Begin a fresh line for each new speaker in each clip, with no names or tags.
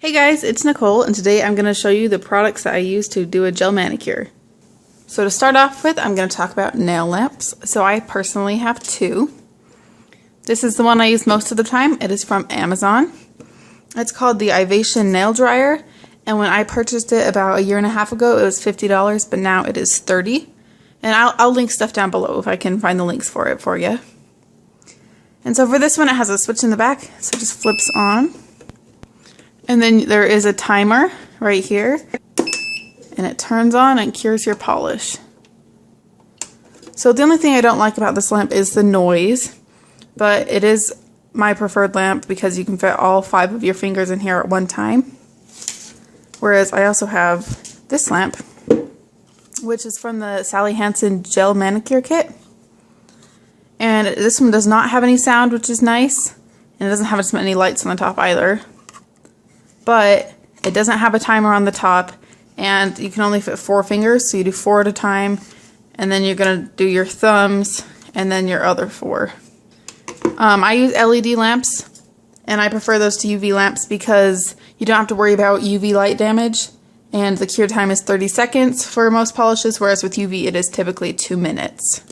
Hey guys, it's Nicole, and today I'm going to show you the products that I use to do a gel manicure. So to start off with, I'm going to talk about nail lamps. So I personally have two. This is the one I use most of the time. It is from Amazon. It's called the Ivation Nail Dryer, and when I purchased it about a year and a half ago, it was $50, but now it is $30. And I'll link stuff down below if I can find the links for it for you. And so for this one, it has a switch in the back, so it just flips on. And then there is a timer right here, and it turns on and cures your polish. So the only thing I don't like about this lamp is the noise, but it is my preferred lamp because you can fit all 5 of your fingers in here at one time. Whereas I also have this lamp, which is from the Sally Hansen Gel Manicure Kit. And this one does not have any sound, which is nice, and it doesn't have as many lights on the top either. But it doesn't have a timer on the top, and you can only fit 4 fingers, so you do 4 at a time, and then you're going to do your thumbs, and then your other 4. I use LED lamps, and I prefer those to UV lamps because you don't have to worry about UV light damage, and the cure time is 30 seconds for most polishes, whereas with UV it is typically 2 minutes.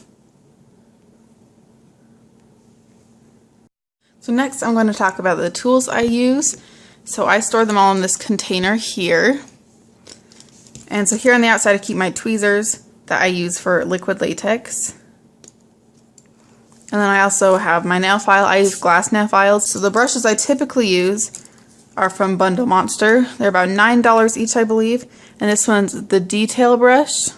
So next I'm going to talk about the tools I use. So I store them all in this container here. And so here on the outside I keep my tweezers that I use for liquid latex. And then I also have my nail file. I use glass nail files. So the brushes I typically use are from Bundle Monster. They're about $9 each, I believe. And this one's the detail brush.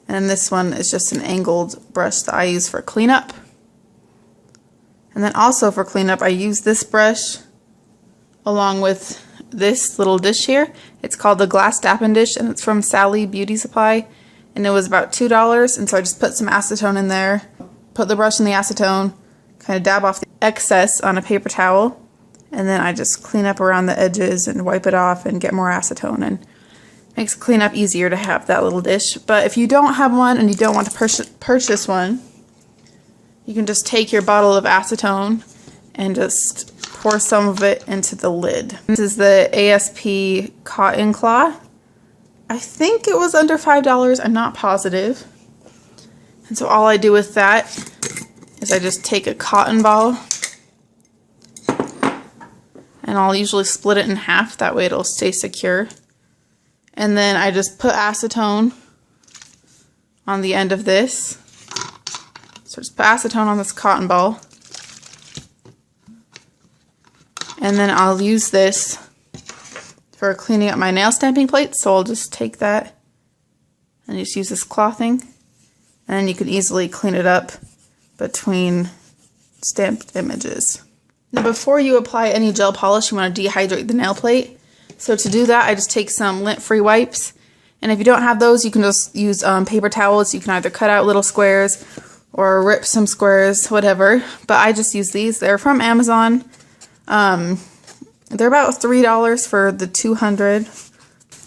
And this one is just an angled brush that I use for cleanup. And then also for cleanup I use this brush along with this little dish here. It's called the Glass Dapping Dish, and it's from Sally Beauty Supply, and it was about $2, and so I just put some acetone in there, put the brush in the acetone, kind of dab off the excess on a paper towel, and then I just clean up around the edges and wipe it off and get more acetone, and it makes cleanup easier to have that little dish. But if you don't have one and you don't want to purchase one, you can just take your bottle of acetone and just pour some of it into the lid. This is the ASP Cotton Claw. I think it was under $5, I'm not positive. And so all I do with that is I just take a cotton ball, and I'll usually split it in half, that way it'll stay secure. And then I just put acetone on the end of this. So just put acetone on this cotton ball. And then I'll use this for cleaning up my nail stamping plates. So I'll just take that and just use this clothing. And then you can easily clean it up between stamped images. Now before you apply any gel polish, you want to dehydrate the nail plate. So to do that, I just take some lint-free wipes. And if you don't have those, you can just use paper towels. You can either cut out little squares or rip some squares, whatever. But I just use these. They're from Amazon. They're about $3 for the 200.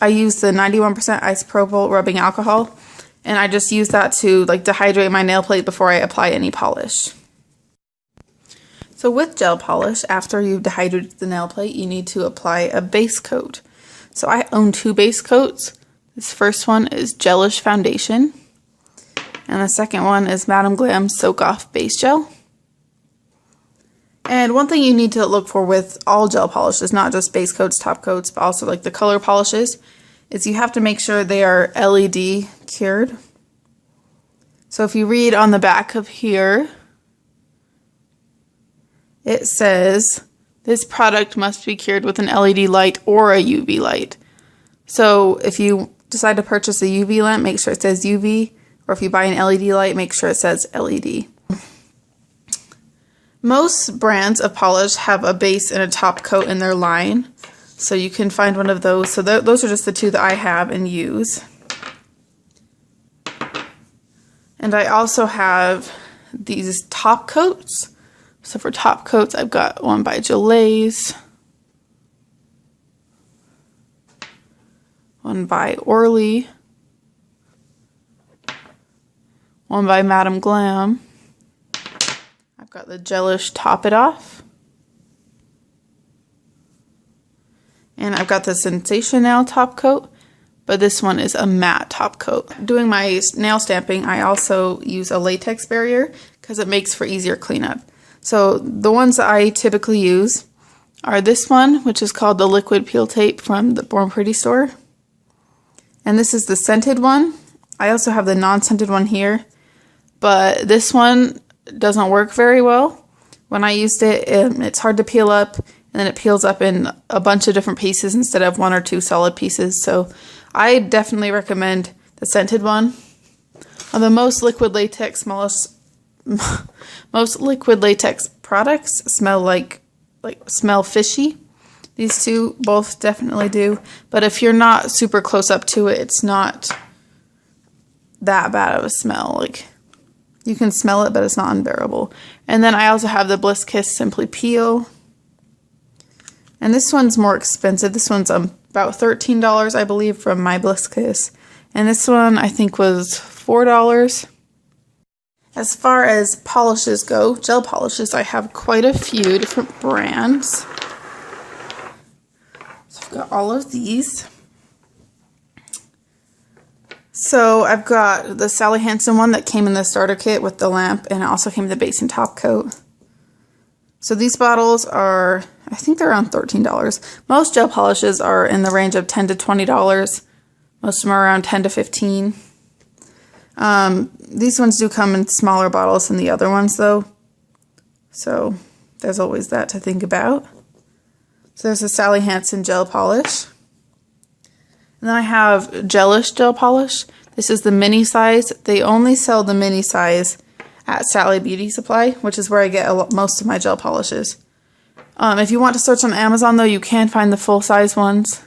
I use the 91% isopropyl rubbing alcohol, and I just use that to dehydrate my nail plate before I apply any polish. So with gel polish, after you've dehydrated the nail plate, you need to apply a base coat. So I own 2 base coats. This first one is Gelish Foundation, and the second one is Madam Glam Soak Off Base Gel. And one thing you need to look for with all gel polishes, not just base coats, top coats, but also the color polishes, is you have to make sure they are LED cured. So if you read on the back of here, it says this product must be cured with an LED light or a UV light. So if you decide to purchase a UV lamp, make sure it says UV, or if you buy an LED light, make sure it says LED. Most brands of polish have a base and a top coat in their line, so you can find one of those. So those are just the 2 that I have and use. And I also have these top coats. So for top coats, I've got one by Gillette's, one by Orly, one by Madam Glam. Got the Gelish Top It Off, And I've got the Sensation Nail top coat, but this one is a matte top coat. Doing my nail stamping, I also use a latex barrier because it makes for easier cleanup. So the ones that I typically use are this one, which is called the Liquid Peel Tape from the Born Pretty store. And this is the scented one. I also have the non-scented one here, but this one doesn't work very well. When I used it, it's hard to peel up, and then it peels up in a bunch of different pieces instead of 1 or 2 solid pieces. So I definitely recommend the scented one. Although most liquid latex products smell fishy. These two both definitely do. But if you're not super close up to it, it's not that bad of a smell. Like, you can smell it, but it's not unbearable. And then I also have the Bliss Kiss Simply Peel. And this one's more expensive. This one's about $13, I believe, from my Bliss Kiss. And this one, I think, was $4. As far as polishes go, gel polishes, I have quite a few different brands. So I've got all of these. So I've got the Sally Hansen one that came in the starter kit with the lamp, and it also came in the base and top coat. So these bottles are, I think they're around $13. Most gel polishes are in the range of $10 to $20. Most of them are around $10 to $15. These ones do come in smaller bottles than the other ones though. So there's always that to think about. So there's a Sally Hansen gel polish. And then I have Gelish gel polish. This is the mini size. They only sell the mini size at Sally Beauty Supply, which is where I get most of my gel polishes. If you want to search on Amazon though, you can find the full size ones.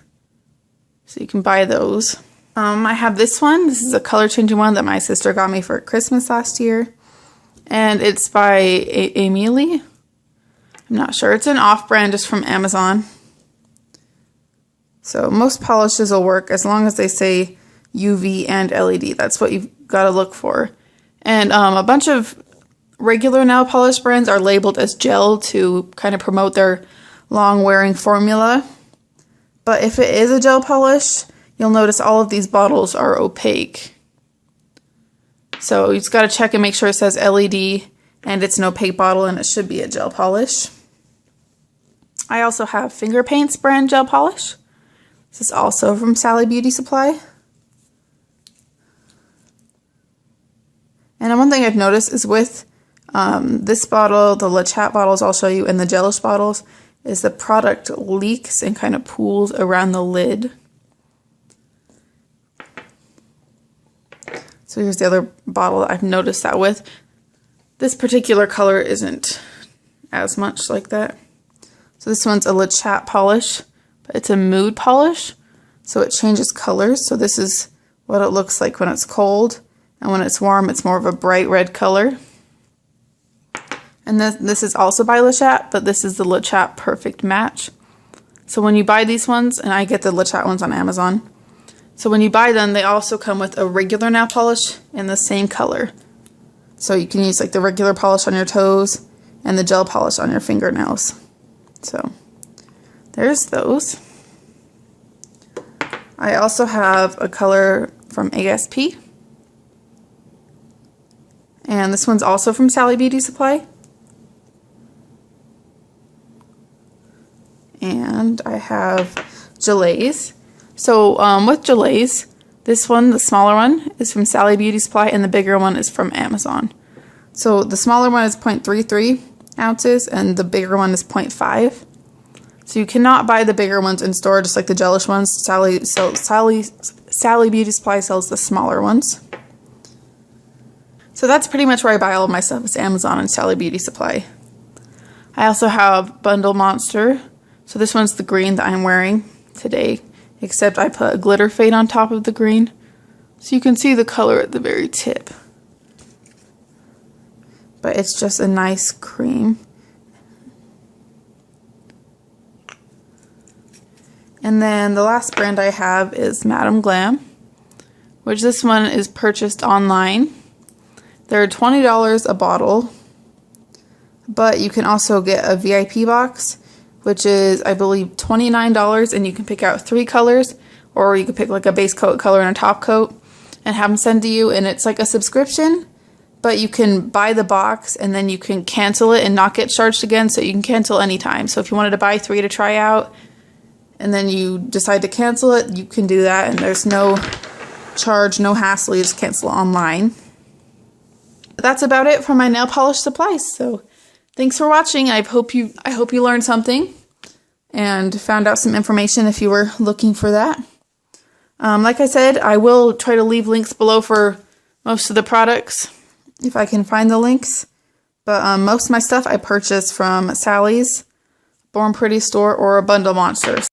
So you can buy those. I have this one. This is a color changing one that my sister got me for Christmas last year. And it's by Amelie. I'm not sure. It's an off-brand just from Amazon. So most polishes will work as long as they say UV and LED. That's what you've got to look for. And a bunch of regular nail polish brands are labeled as gel to kind of promote their long-wearing formula. But if it is a gel polish, you'll notice all of these bottles are opaque. So you just got to check and make sure it says LED and it's an opaque bottle, and it should be a gel polish. I also have Finger Paints brand gel polish. This is also from Sally Beauty Supply. And one thing I've noticed is with this bottle, the Le Chat bottles I'll show you, and the Gelish bottles, is the product leaks and kind of pools around the lid. So here's the other bottle that I've noticed that with. This particular color isn't as much like that. So this one's a Le Chat polish, but it's a mood polish, so it changes colors. So this is what it looks like when it's cold, and when it's warm, it's more of a bright red color. And this is also by Le Chat, but this is the Le Chat Perfect Match. So when you buy these ones, and I get the Le Chat ones on Amazon, so when you buy them, they also come with a regular nail polish in the same color. So you can use like the regular polish on your toes and the gel polish on your fingernails. So there's those. I also have a color from ASP. And this one's also from Sally Beauty Supply. And I have Gelaze. So with Gelaze, this one, the smaller one, is from Sally Beauty Supply, and the bigger one is from Amazon. So the smaller one is 0.33 ounces, and the bigger one is 0.5. So you cannot buy the bigger ones in store, just like the Gelish ones. Sally Beauty Supply sells the smaller ones. So that's pretty much where I buy all of my stuff, is Amazon and Sally Beauty Supply. I also have Bundle Monster. So this one's the green that I'm wearing today, except I put a glitter fade on top of the green, so you can see the color at the very tip. But it's just a nice cream. And then the last brand I have is Madam Glam, which this one is purchased online. They're $20 a bottle, but you can also get a VIP box, which is, I believe, $29, and you can pick out 3 colors, or you could pick like a base coat color and a top coat and have them send to you, and it's like a subscription, but you can buy the box and then you can cancel it and not get charged again, so you can cancel anytime. So if you wanted to buy 3 to try out and then you decide to cancel it, you can do that, and there's no charge, no hassle, you just cancel it online. But that's about it for my nail polish supplies. So thanks for watching. I hope you learned something and found out some information if you were looking for that. Like I said, I will try to leave links below for most of the products if I can find the links. But most of my stuff I purchased from Sally's, Born Pretty store, or a Bundle Monsters.